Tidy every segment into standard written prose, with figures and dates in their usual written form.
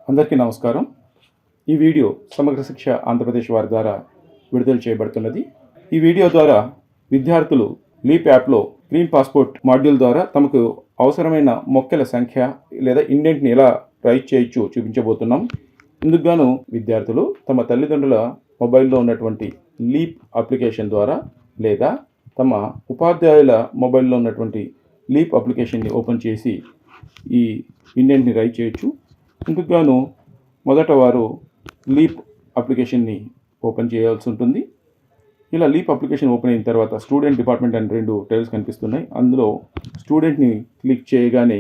అందరికీ నమస్కారం. ఈ వీడియో సమగ్ర శిక్ష ఆంధ్రప్రదేశ్ వారి ద్వారా విడుదల చేయబడుతున్నది. ఈ వీడియో ద్వారా విద్యార్థులు లీప్ యాప్లో గ్రీన్ పాస్పోర్ట్ మాడ్యూల్ ద్వారా తమకు అవసరమైన మొక్కల సంఖ్య లేదా ఇండెంట్ని ఎలా రైట్ చేయొచ్చు చూపించబోతున్నాం. ఇందుకు గాను విద్యార్థులు తమ తల్లిదండ్రుల మొబైల్లో ఉన్నటువంటి లీప్ అప్లికేషన్ ద్వారా లేదా తమ ఉపాధ్యాయుల మొబైల్లో ఉన్నటువంటి లీప్ అప్లికేషన్ని ఓపెన్ చేసి ఈ ఇండెంట్ని రైట్ చేయొచ్చు. ఇందుకు గాను మొదట వారు లీప్ అప్లికేషన్ని ఓపెన్ చేయాల్సి ఉంటుంది. ఇలా లీప్ అప్లికేషన్ ఓపెన్ అయిన తర్వాత స్టూడెంట్ డిపార్ట్మెంట్ అని 2 టైల్స్ కనిపిస్తున్నాయి. అందులో స్టూడెంట్ని క్లిక్ చేయగానే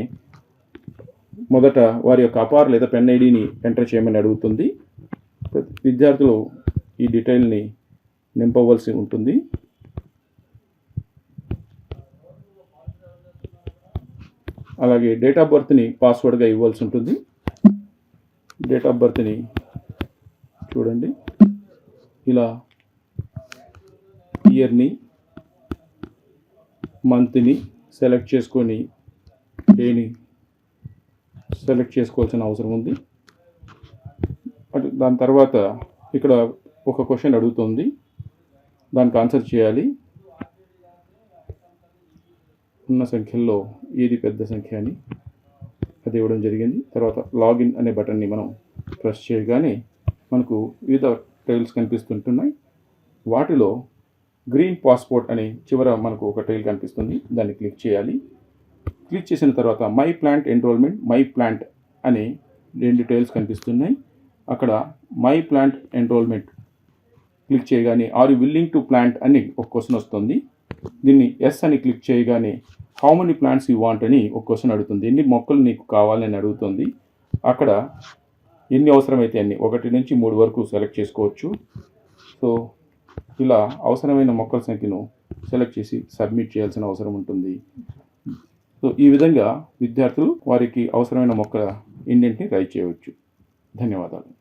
మొదట వారి యొక్క అపార్ లేదా పెన్ ఐడిని ఎంటర్ చేయమని అడుగుతుంది. విద్యార్థులు ఈ డీటెయిల్ని నింపవలసి ఉంటుంది. అలాగే డేట్ ఆఫ్ బర్త్ని పాస్వర్డ్గా ఇవ్వాల్సి ఉంటుంది. డేట్ ఆఫ్ బర్త్ని చూడండి, ఇలా ఇయర్ని మంత్ని సెలెక్ట్ చేసుకొని డేని సెలెక్ట్ చేసుకోవాల్సిన అవసరం ఉంది. దాని తర్వాత ఇక్కడ ఒక క్వశ్చన్ అడుగుతుంది, దానికి ఆన్సర్ చేయాలి. ఉన్న సంఖ్యల్లో ఏది పెద్ద సంఖ్య అని అది ఇవ్వడం జరిగింది. తర్వాత లాగిన్ అనే బటన్ని మనం ప్రెస్ చేయగానే మనకు వివిధ టైల్స్ కనిపిస్తుంటున్నాయి. వాటిలో గ్రీన్ పాస్పోర్ట్ అనే చివర మనకు ఒక టైల్ కనిపిస్తుంది, దాన్ని క్లిక్ చేయాలి. క్లిక్ చేసిన తర్వాత my plant enrolment, my plant అనే 2 టైల్స్ కనిపిస్తున్నాయి. అక్కడ మై ప్లాంట్ ఎన్రోల్మెంట్ క్లిక్ చేయగానే are you willing to plant అని ఒక క్వశ్చన్ వస్తుంది. దీన్ని ఎస్ అని క్లిక్ చేయగానే how many plants you want అని ఒక క్వశ్చన్ అడుగుతుంది. ఎన్ని మొక్కలు నీకు కావాలని అడుగుతుంది. అక్కడ ఎన్ని అవసరమైతే అన్ని 1 నుంచి 3 వరకు సెలెక్ట్ చేసుకోవచ్చు. సో ఇలా అవసరమైన మొక్కల సంఖ్యను సెలెక్ట్ చేసి సబ్మిట్ చేయాల్సిన అవసరం ఉంటుంది. సో ఈ విధంగా విద్యార్థులు వారికి అవసరమైన మొక్కల ఇండెంట్ని రైట్ చేయవచ్చు. ధన్యవాదాలు.